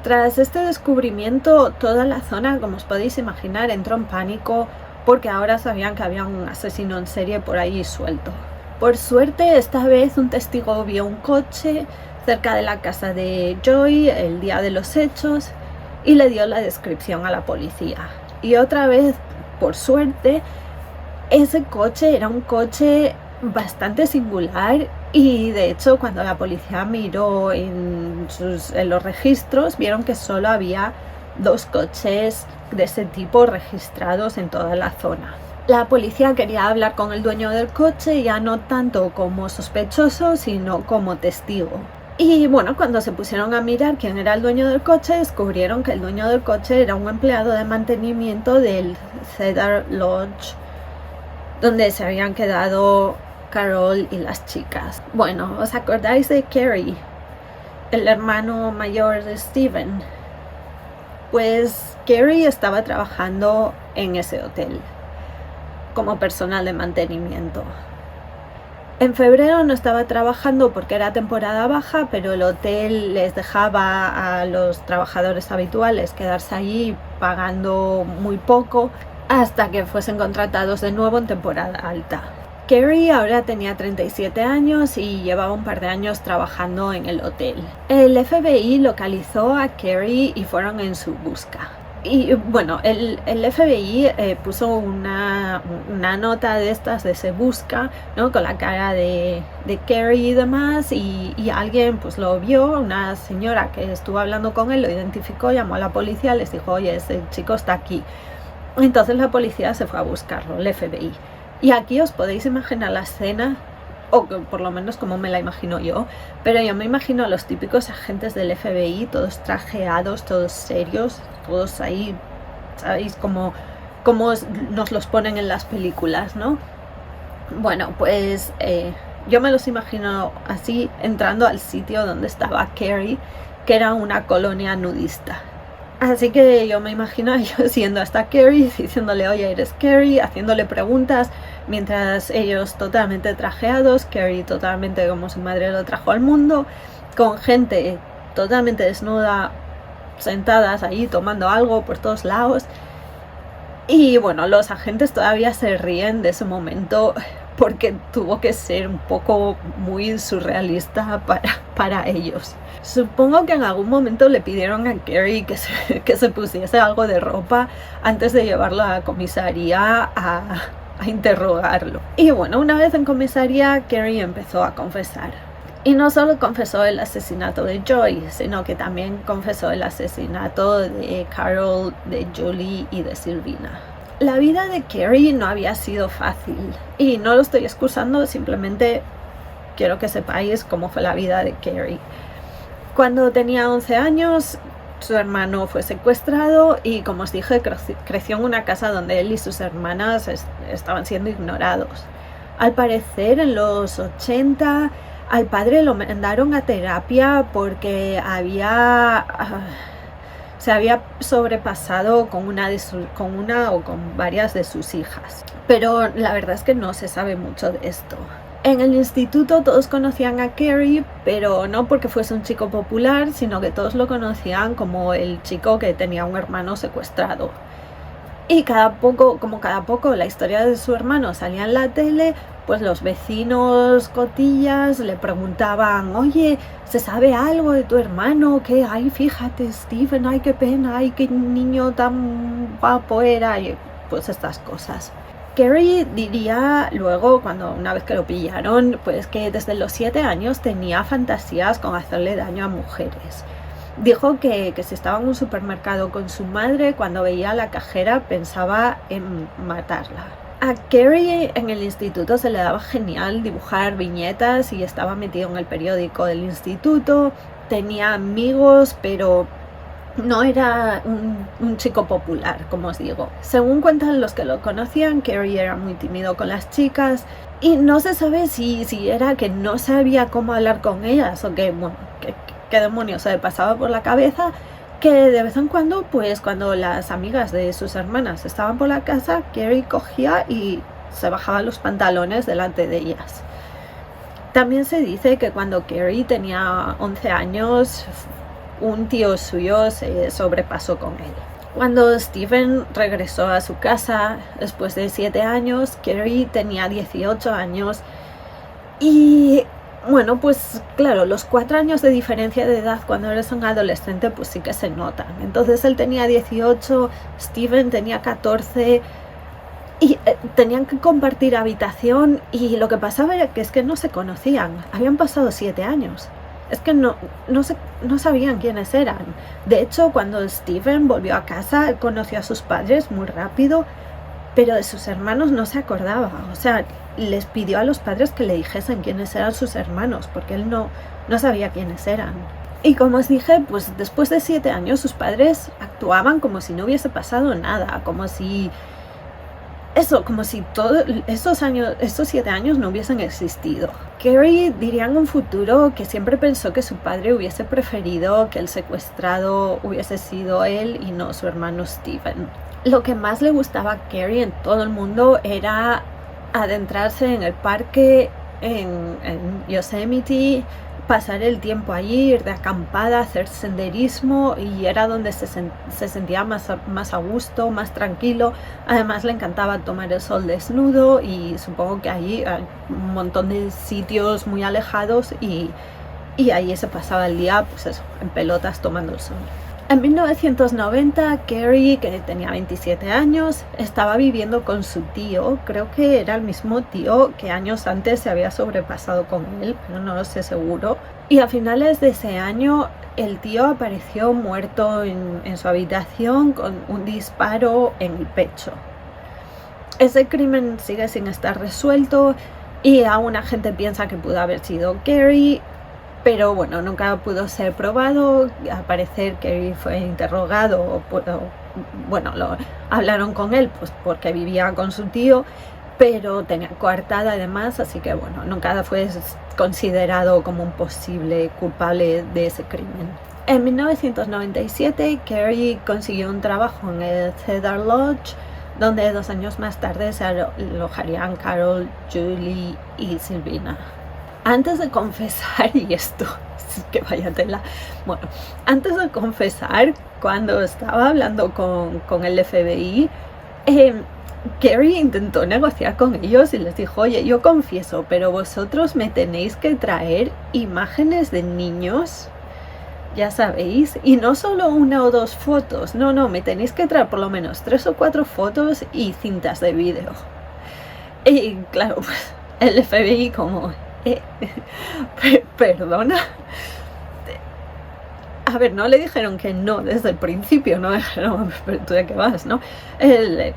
Tras este descubrimiento, toda la zona, como os podéis imaginar, entró en pánico porque ahora sabían que había un asesino en serie por ahí suelto. Por suerte, esta vez un testigo vio un coche cerca de la casa de Joy el día de los hechos y le dio la descripción a la policía. Y otra vez, por suerte, ese coche era un coche bastante singular y de hecho cuando la policía miró en los registros vieron que solo había 2 coches de ese tipo registrados en toda la zona. La policía quería hablar con el dueño del coche, ya no tanto como sospechoso, sino como testigo. Y bueno, cuando se pusieron a mirar quién era el dueño del coche, descubrieron que el dueño del coche era un empleado de mantenimiento del Cedar Lodge, donde se habían quedado Carol y las chicas. Bueno, ¿os acordáis de Kerry, el hermano mayor de Steven? Pues Kerry estaba trabajando en ese hotel como personal de mantenimiento. En febrero no estaba trabajando porque era temporada baja, pero el hotel les dejaba a los trabajadores habituales quedarse allí pagando muy poco hasta que fuesen contratados de nuevo en temporada alta. Kerry ahora tenía 37 años y llevaba un par de años trabajando en el hotel. El FBI localizó a Kerry y fueron en su busca. Y bueno, el FBI puso una nota de estas de se busca, ¿no? Con la cara de Kerry y demás, y alguien pues lo vio, una señora que estuvo hablando con él, lo identificó, llamó a la policía, les dijo, oye, ese chico está aquí. Entonces la policía se fue a buscarlo, el FBI. Y aquí os podéis imaginar la escena, o por lo menos como me la imagino yo, pero yo me imagino a los típicos agentes del FBI, todos trajeados, todos serios, todos ahí, ¿sabéis? Como nos los ponen en las películas, ¿no? Bueno, pues yo me los imagino así, entrando al sitio donde estaba Kerry, que era una colonia nudista. Así que yo me imagino a ellos yendo hasta Kerry, diciéndole, oye, eres Kerry, haciéndole preguntas, mientras ellos totalmente trajeados, Kerry totalmente como su madre lo trajo al mundo, con gente totalmente desnuda, sentadas ahí tomando algo por todos lados. Y bueno, los agentes todavía se ríen de ese momento porque tuvo que ser un poco muy surrealista para ellos. Supongo que en algún momento le pidieron a Kerry que se pusiese algo de ropa antes de llevarlo a la comisaría a interrogarlo. Y bueno, una vez en comisaría, Kerry empezó a confesar. Y no solo confesó el asesinato de Joy, sino que también confesó el asesinato de Carol, de Julie y de Silvina. La vida de Kerry no había sido fácil, y no lo estoy excusando, simplemente quiero que sepáis cómo fue la vida de Kerry. Cuando tenía 11 años, su hermano fue secuestrado y, como os dije, creció en una casa donde él y sus hermanas estaban siendo ignorados. Al parecer, en los 80, al padre lo mandaron a terapia porque se había sobrepasado con una o con varias de sus hijas. Pero la verdad es que no se sabe mucho de esto. En el instituto todos conocían a Kerry, pero no porque fuese un chico popular, sino que todos lo conocían como el chico que tenía un hermano secuestrado. Y cada poco la historia de su hermano salía en la tele, pues los vecinos cotillas le preguntaban, oye, ¿se sabe algo de tu hermano? ¿Qué? Ay, fíjate, Steven, ay, qué pena, ay, qué niño tan guapo era, y pues estas cosas. Kerry diría luego, una vez que lo pillaron, pues que desde los 7 años tenía fantasías con hacerle daño a mujeres. Dijo que si estaba en un supermercado con su madre, cuando veía a la cajera pensaba en matarla. A Kerry en el instituto se le daba genial dibujar viñetas y estaba metido en el periódico del instituto, tenía amigos, pero no era un chico popular, como os digo. Según cuentan los que lo conocían, Kerry era muy tímido con las chicas y no se sabe si era que no sabía cómo hablar con ellas o que, bueno, qué demonios se le pasaba por la cabeza, que de vez en cuando, pues cuando las amigas de sus hermanas estaban por la casa, Kerry cogía y se bajaba los pantalones delante de ellas. También se dice que cuando Kerry tenía 11 años, un tío suyo se sobrepasó con él. Cuando Steven regresó a su casa después de 7 años, Kerry tenía 18 años y Bueno, pues claro, los 4 años de diferencia de edad cuando eres un adolescente pues sí que se notan. Entonces él tenía 18, Steven tenía 14 y tenían que compartir habitación y lo que pasaba era que es que no se conocían, habían pasado 7 años. Es que no sabían quiénes eran. De hecho, cuando Steven volvió a casa, él conoció a sus padres muy rápido, pero de sus hermanos no se acordaba. O sea, les pidió a los padres que le dijesen quiénes eran sus hermanos, porque él no sabía quiénes eran. Y como os dije, pues después de 7 años sus padres actuaban como si no hubiese pasado nada, como si todos esos 7 años no hubiesen existido. Carrie diría en un futuro que siempre pensó que su padre hubiese preferido que el secuestrado hubiese sido él y no su hermano Steven. Lo que más le gustaba a Carrie en todo el mundo era adentrarse en el parque, en Yosemite, pasar el tiempo allí, ir de acampada, hacer senderismo, y era donde se sentía más a gusto, más tranquilo. Además le encantaba tomar el sol desnudo y supongo que allí hay un montón de sitios muy alejados y ahí se pasaba el día, pues eso, en pelotas tomando el sol. En 1990, Carrie, que tenía 27 años, estaba viviendo con su tío. Creo que era el mismo tío que años antes se había sobrepasado con él, pero no lo sé seguro. Y a finales de ese año, el tío apareció muerto en su habitación con un disparo en el pecho. Ese crimen sigue sin estar resuelto y aún la gente piensa que pudo haber sido Carrie, pero bueno, nunca pudo ser probado. Al parecer Carrie fue interrogado, hablaron con él pues porque vivía con su tío, pero tenía coartada además, así que bueno, nunca fue considerado como un posible culpable de ese crimen. En 1997, Carrie consiguió un trabajo en el Cedar Lodge, donde 2 años más tarde se alojarían Carol, Julie y Sylvina. Antes de confesar, y esto es que vaya tela, bueno, antes de confesar, cuando estaba hablando con el FBI, Carrie intentó negociar con ellos y les dijo: oye, yo confieso, pero vosotros me tenéis que traer imágenes de niños, ya sabéis, y no solo 1 o 2 fotos, no, me tenéis que traer por lo menos 3 o 4 fotos y cintas de vídeo. Y claro, pues el FBI como... perdona. A ver, no le dijeron que no desde el principio, no dijeron, pero tú de qué vas, ¿no?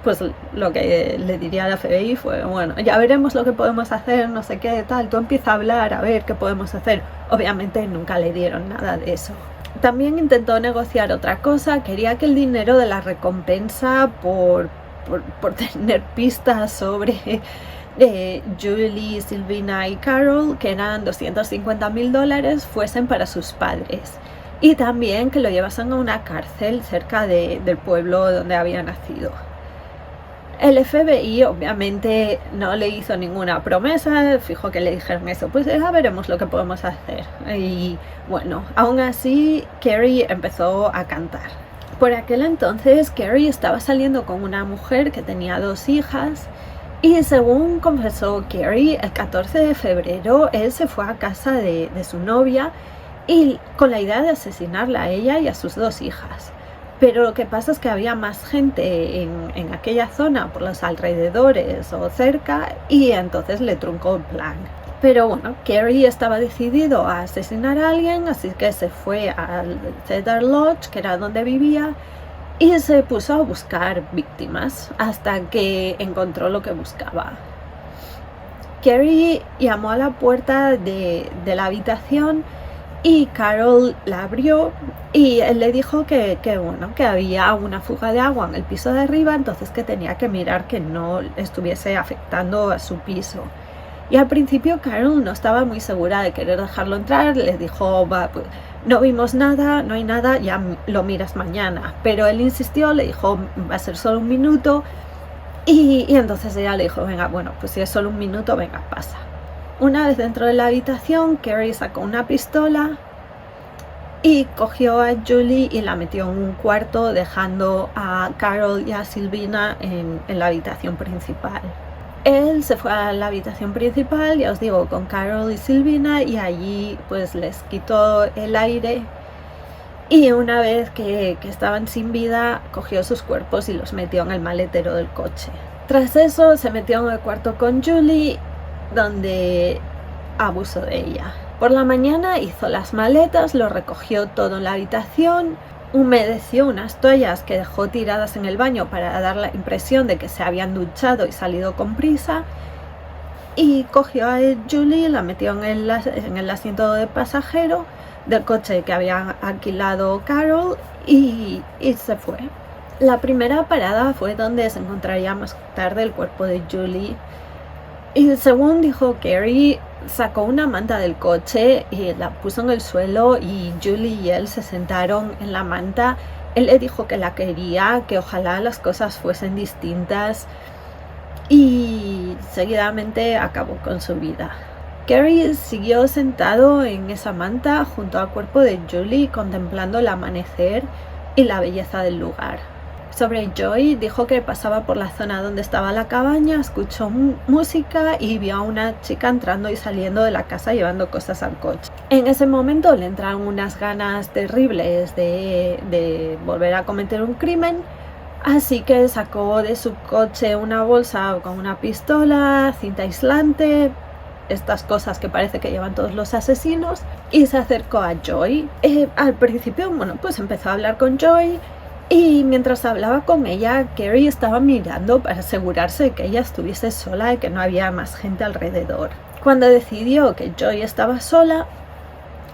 Pues lo que le diría a la FBI fue: bueno, ya veremos lo que podemos hacer, no sé qué, tal, tú empieza a hablar, a ver qué podemos hacer. Obviamente nunca le dieron nada de eso. También intentó negociar otra cosa, quería que el dinero de la recompensa por tener pistas sobre Julie, Sylvina y Carol, que eran $250,000, fuesen para sus padres, y también que lo llevasen a una cárcel cerca del pueblo donde había nacido. El FBI obviamente no le hizo ninguna promesa, fijo que le dijeron eso, pues ya veremos lo que podemos hacer. Y bueno, aún así Carrie empezó a cantar. Por aquel entonces Carrie estaba saliendo con una mujer que tenía 2 hijas. Y según confesó Carrie, el 14 de febrero él se fue a casa de su novia y con la idea de asesinarla a ella y a sus 2 hijas. Pero lo que pasa es que había más gente en aquella zona, por los alrededores o cerca, y entonces le truncó el plan. Pero bueno, Carrie estaba decidido a asesinar a alguien, así que se fue al Cedar Lodge, que era donde vivía, y se puso a buscar víctimas hasta que encontró lo que buscaba. Carrie llamó a la puerta de la habitación y Carol la abrió y él le dijo que había una fuga de agua en el piso de arriba, entonces que tenía que mirar que no estuviese afectando a su piso. Y al principio Carol no estaba muy segura de querer dejarlo entrar, le dijo: pues, no vimos nada, no hay nada, ya lo miras mañana. Pero él insistió, le dijo: va a ser solo 1 minuto. Y entonces ella le dijo: venga, bueno, pues si es solo 1 minuto, venga, pasa. Una vez dentro de la habitación, Carrie sacó una pistola y cogió a Julie y la metió en un cuarto, dejando a Carol y a Sylvina en la habitación principal. Él se fue a la habitación principal, ya os digo, con Carol y Sylvina, y allí pues les quitó el aire, y una vez que estaban sin vida, cogió sus cuerpos y los metió en el maletero del coche. Tras eso se metió en el cuarto con Julie, donde abusó de ella. Por la mañana hizo las maletas, lo recogió todo en la habitación, humedeció unas toallas que dejó tiradas en el baño para dar la impresión de que se habían duchado y salido con prisa, y cogió a Julie, la metió en el asiento de pasajero del coche que había alquilado Carol y se fue. La primera parada fue donde se encontraría más tarde el cuerpo de Julie, y según dijo Carrie, sacó una manta del coche y la puso en el suelo, y Julie y él se sentaron en la manta. Él le dijo que la quería, que ojalá las cosas fuesen distintas, y seguidamente acabó con su vida. Carrie siguió sentado en esa manta junto al cuerpo de Julie, contemplando el amanecer y la belleza del lugar. Sobre Joy, dijo que pasaba por la zona donde estaba la cabaña, escuchó música y vio a una chica entrando y saliendo de la casa llevando cosas al coche. En ese momento le entraron unas ganas terribles de volver a cometer un crimen, así que sacó de su coche una bolsa con una pistola, cinta aislante, estas cosas que parece que llevan todos los asesinos, y se acercó a Joy. Al principio, bueno, pues empezó a hablar con Joy, y mientras hablaba con ella, Carrie estaba mirando para asegurarse de que ella estuviese sola y que no había más gente alrededor. Cuando decidió que Joy estaba sola,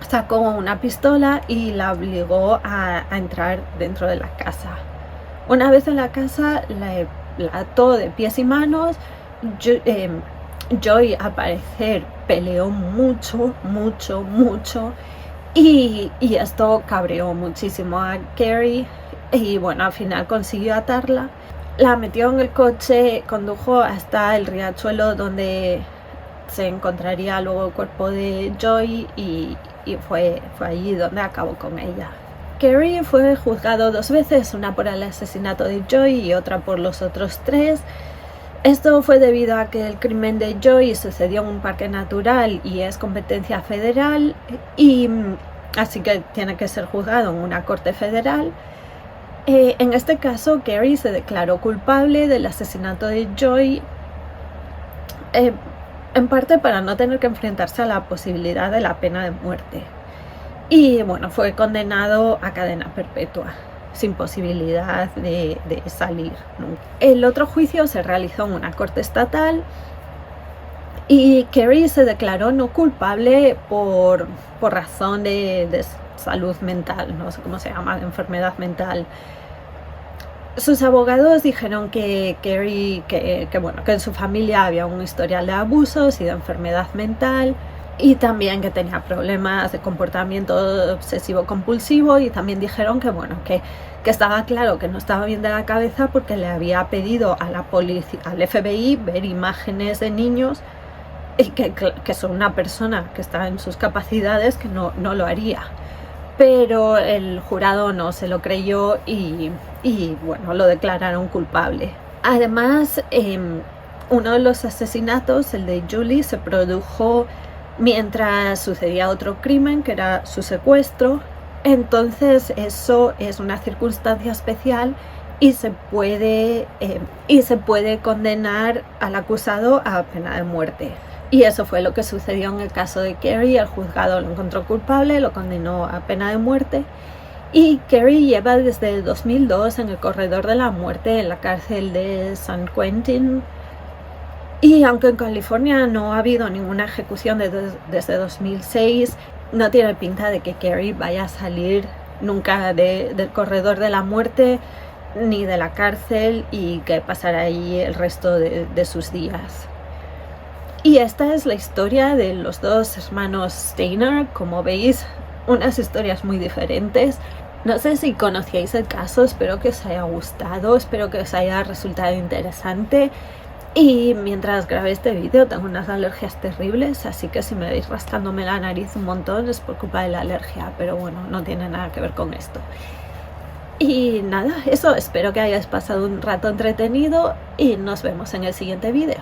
sacó una pistola y la obligó a entrar dentro de la casa. Una vez en la casa, la ató de pies y manos. Joy, al parecer, peleó mucho, y esto cabreó muchísimo a Carrie, y bueno, al final consiguió atarla, la metió en el coche, condujo hasta el riachuelo donde se encontraría luego el cuerpo de Joy, y fue allí donde acabó con ella. Carrie fue juzgado 2 veces, una por el asesinato de Joy y otra por los otros 3. Esto fue debido a que el crimen de Joy sucedió en un parque natural y es competencia federal, y así que tiene que ser juzgado en una corte federal. En este caso, Carrie se declaró culpable del asesinato de Joy, en parte para no tener que enfrentarse a la posibilidad de la pena de muerte. Y bueno, fue condenado a cadena perpetua, sin posibilidad de salir nunca. El otro juicio se realizó en una corte estatal, y Carrie se declaró no culpable por razón de salud mental, no sé cómo se llama, de enfermedad mental. Sus abogados dijeron que Carrie, que en su familia había un historial de abusos y de enfermedad mental, y también que tenía problemas de comportamiento obsesivo compulsivo, y también dijeron que que estaba claro que no estaba bien de la cabeza porque le había pedido a la policía, al FBI, ver imágenes de niños, y que son una persona que está en sus capacidades, que no lo haría. Pero el jurado no se lo creyó y bueno, lo declararon culpable. Además, uno de los asesinatos, el de Julie, se produjo mientras sucedía otro crimen, que era su secuestro. Entonces eso es una circunstancia especial y se puede condenar al acusado a pena de muerte. Y eso fue lo que sucedió en el caso de Carrie. El juzgado lo encontró culpable, lo condenó a pena de muerte, y Carrie lleva desde el 2002 en el corredor de la muerte en la cárcel de San Quentin. Y aunque en California no ha habido ninguna ejecución desde 2006, no tiene pinta de que Carrie vaya a salir nunca del corredor de la muerte ni de la cárcel, y que pasará ahí el resto de sus días. Y esta es la historia de los 2 hermanos Stayner. Como veis, unas historias muy diferentes. No sé si conocíais el caso, espero que os haya gustado, espero que os haya resultado interesante. Y mientras grabé este vídeo tengo unas alergias terribles, así que si me veis rascándome la nariz un montón es por culpa de la alergia, pero bueno, no tiene nada que ver con esto. Y nada, eso, espero que hayáis pasado un rato entretenido y nos vemos en el siguiente vídeo.